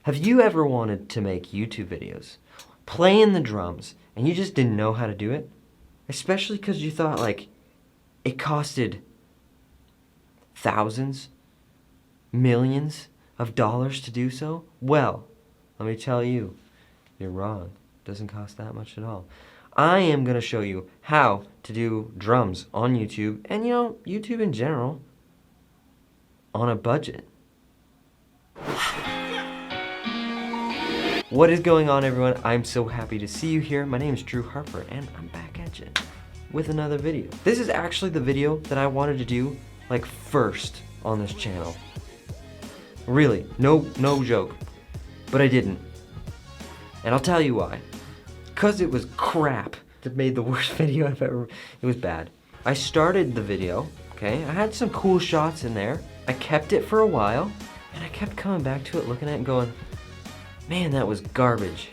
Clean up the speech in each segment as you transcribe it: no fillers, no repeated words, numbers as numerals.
Have you ever wanted to make YouTube videos, playing the drums, and you just didn't know how to do it? Especially because you thought, like, it costed thousands, millions of dollars to do so? Well, let me tell you, you're wrong. It doesn't cost that much at all. I am going to show you how to do drums on YouTube, and YouTube in general, on a budget. What is going on, everyone? I'm so happy to see you here. My name is Drew Harper, and I'm back at you with another video. This is actually the video that I wanted to do, like, first on this channel. Really, no joke. But I didn't. And I'll tell you why. Because it was crap. It made the worst video I've ever... It was bad. I started the video, okay? I had some cool shots in there. I kept it for a while, and I kept coming back to it, looking at it and going, man, that was garbage.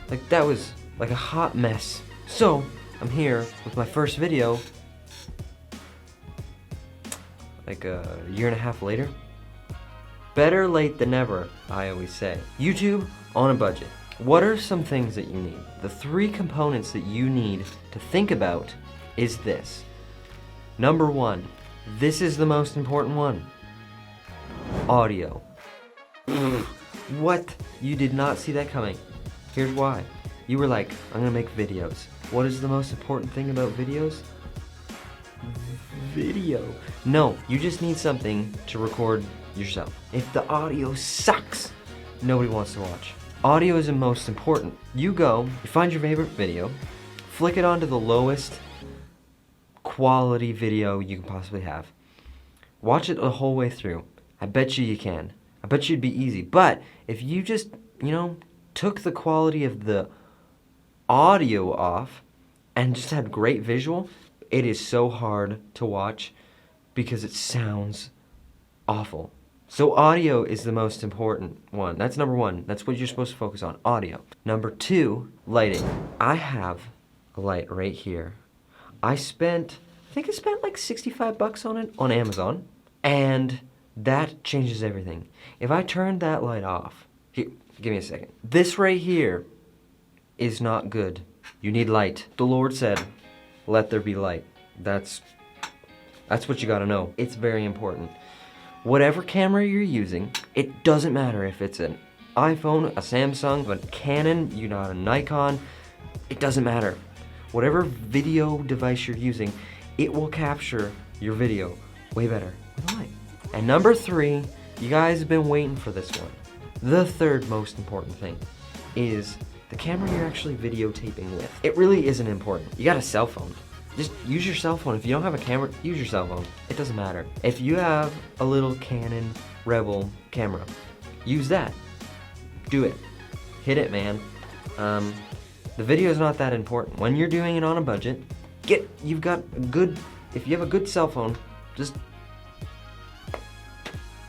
Like, that was like a hot mess. So, I'm here with my first video, like a year and a half later. Better late than never, I always say. YouTube on a budget. What are some things that you need? The 3 components that you need to think about is this. Number 1, this is the most important one. Audio. What? You did not see that coming. Here's why. You were like, I'm gonna make videos. What is the most important thing about videos? Video. No, you just need something to record yourself. If the audio sucks, nobody wants to watch. Audio is the most important. You find your favorite video, flick it onto the lowest quality video you can possibly have. Watch it the whole way through. I bet you can. I bet you it'd be easy. But if you just, took the quality of the audio off and just had great visual, it is so hard to watch because it sounds awful. So audio is the most important one. That's number 1. That's what you're supposed to focus on, audio. Number 2, lighting. I have a light right here. I think I spent like 65 bucks on it on Amazon, and that changes everything. If I turn that light off, here, give me a second. This right here is not good. You need light. The Lord said, let there be light. That's what you gotta know. It's very important. Whatever camera you're using, it doesn't matter if it's an iPhone, a Samsung, a Canon, a Nikon, it doesn't matter. Whatever video device you're using, it will capture your video way better with light. And number 3, you guys have been waiting for this one. The 3rd most important thing is the camera you're actually videotaping with. It really isn't important. You got a cell phone. Just use your cell phone. If you don't have a camera, use your cell phone. It doesn't matter. If you have a little Canon Rebel camera, use that. Do it. Hit it, man. The video is not that important. When you're doing it on a budget, if you have a good cell phone,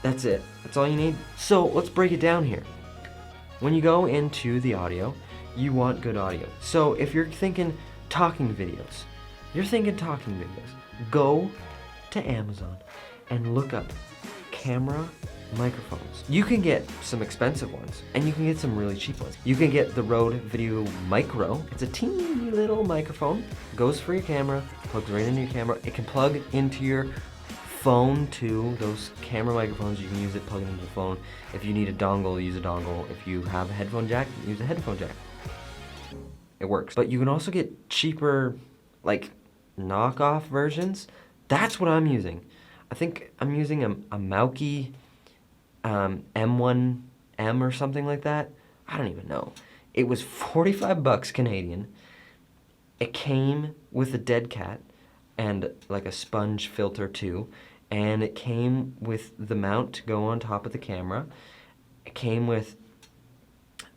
that's it. That's all you need. So let's break it down here. When you go into the audio, you want good audio. So if you're thinking talking videos, go to Amazon and look up camera microphones. You can get some expensive ones, and you can get some really cheap ones. You can get the Rode Video Micro. It's a teeny little microphone. Goes for your camera, plugs right into your camera. It can plug into your phone too. Those camera microphones, you can use it, plug it into the phone. If you need a dongle, use a dongle. If you have a headphone jack, use a headphone jack. It works. But you can also get cheaper, like, knockoff versions. That's what I'm using. I think I'm using a Mauki M1M or something like that. I don't even know. It was 45 bucks Canadian. It came with a dead cat and like a sponge filter too, and it came with the mount to go on top of the camera. It came with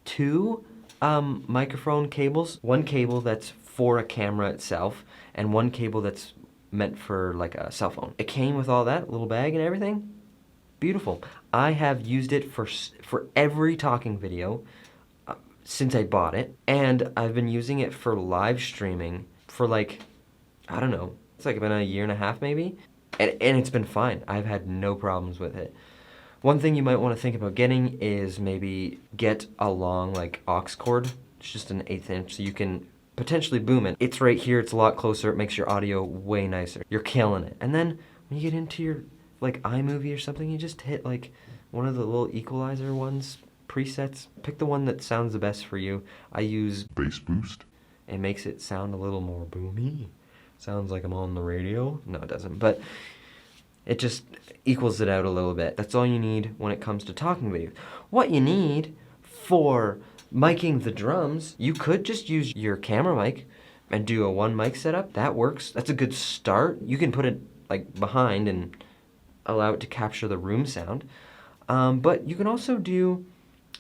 2 microphone cables, one cable that's for a camera itself, and one cable that's meant for like a cell phone. It came with all that, little bag and everything. Beautiful. I have used it for every talking video since I bought it, and I've been using it for live streaming for like, I don't know, it's like been a year and a half maybe, and it's been fine. I've had no problems with it. One thing you might want to think about getting is maybe get a long like aux cord. It's just an 1/8 inch, so you can potentially boom it. It's right here, it's a lot closer, it makes your audio way nicer. You're killing it. And then when you get into your like iMovie or something, you just hit like one of the little equalizer ones, presets. Pick the one that sounds the best for you. I use Bass boost. It makes it sound a little more boomy. Sounds like I'm on the radio. No, it doesn't, but it just equals it out a little bit. That's all you need when it comes to talking videos. What you need for miking the drums, you could just use your camera mic and do a 1 mic setup. That works. That's a good start. You can put it like behind and allow it to capture the room sound. But you can also do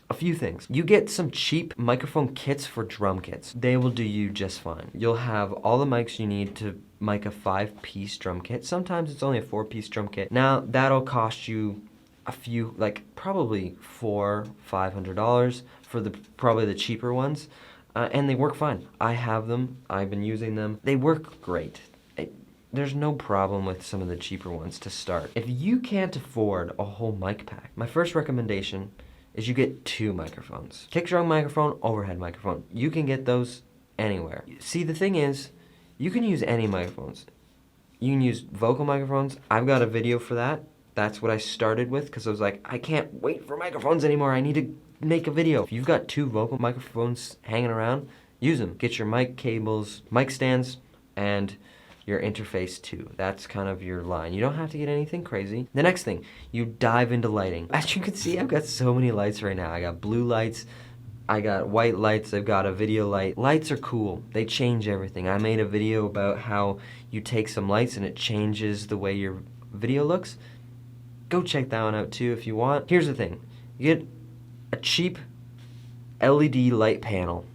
a few things. You get some cheap microphone kits for drum kits. They will do you just fine. You'll have all the mics you need to mic a 5-piece drum kit. Sometimes it's only a 4-piece drum kit. Now that'll cost you a few, like probably $400-500 for probably the cheaper ones, and they work fine. I have them. I've been using them. They work great. There's no problem with some of the cheaper ones to start. If you can't afford a whole mic pack, my first recommendation is you get 2 microphones. Kick drum microphone, overhead microphone. You can get those anywhere. See, the thing is, you can use any microphones. You can use vocal microphones. I've got a video for that. That's what I started with because I was like, I can't wait for microphones anymore. I need to make a video. If you've got 2 vocal microphones hanging around, use them. Get your mic cables, mic stands, and your interface too. That's kind of your line. You don't have to get anything crazy. The next thing, you dive into lighting. As you can see, I've got so many lights right now. I got blue lights, I got white lights, I've got a video light. Lights are cool. They change everything. I made a video about how you take some lights and it changes the way your video looks. Go check that one out too if you want. Here's the thing. You get a cheap LED light panel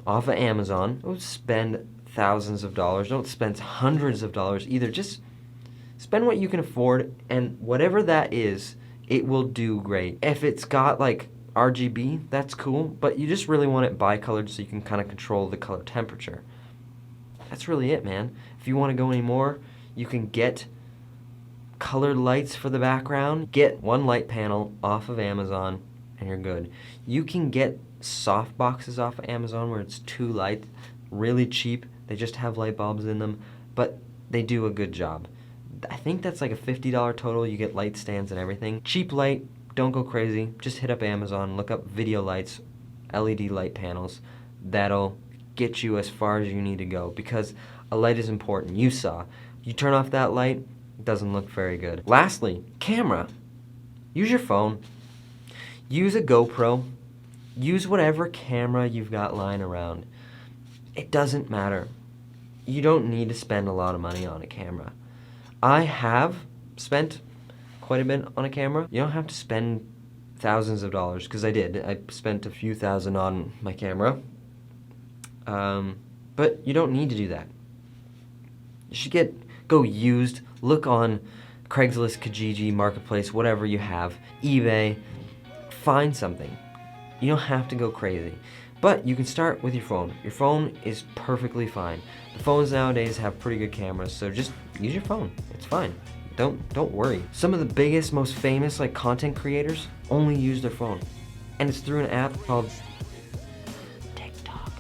off of Amazon. Don't spend thousands of dollars. Don't spend hundreds of dollars either. Just spend what you can afford, and whatever that is, it will do great. If it's got like RGB, that's cool, but you just really want it bicolored so you can kind of control the color temperature. That's really it, man. If you want to go any more, you can get colored lights for the background. Get 1 light panel off of Amazon and you're good. You can get soft boxes off of Amazon where it's 2 lights, really cheap. They just have light bulbs in them, but they do a good job. I think that's like a $50 total. You get light stands and everything. Cheap light, don't go crazy. Just hit up Amazon, look up video lights, LED light panels. That'll get you as far as you need to go because a light is important. You saw. You turn off that light, it doesn't look very good. Lastly, camera. Use your phone. Use a GoPro. Use whatever camera you've got lying around. It doesn't matter. You don't need to spend a lot of money on a camera. I have spent quite a bit on a camera. You don't have to spend thousands of dollars, because I did. I spent a few thousand on my camera. But you don't need to do that. You should go used. Look on Craigslist, Kijiji, Marketplace, whatever you have, eBay. Find something. You don't have to go crazy. But you can start with your phone. Your phone is perfectly fine. The phones nowadays have pretty good cameras, so just use your phone. It's fine. Don't worry. Some of the biggest, most famous like content creators only use their phone. And it's through an app called TikTok.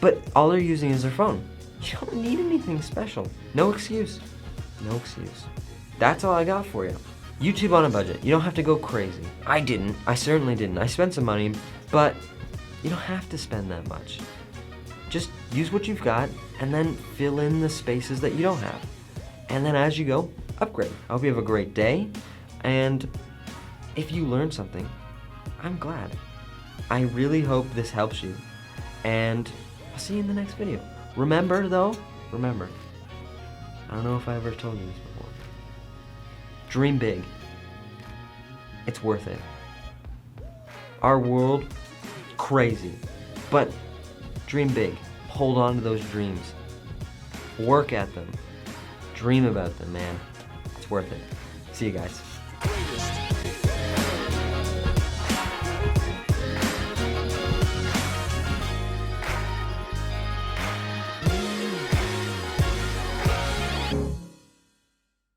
But all they're using is their phone. You don't need anything special. No excuse. No excuse. That's all I got for you. YouTube on a budget. You don't have to go crazy. I didn't. I certainly didn't. I spent some money, but you don't have to spend that much. Just use what you've got and then fill in the spaces that you don't have. And then as you go, upgrade. I hope you have a great day. And if you learned something, I'm glad. I really hope this helps you. And I'll see you in the next video. Remember though, I don't know if I ever told you this before. Dream big. It's worth it. Our world, crazy. But dream big. Hold on to those dreams. Work at them. Dream about them, man. It's worth it. See you guys.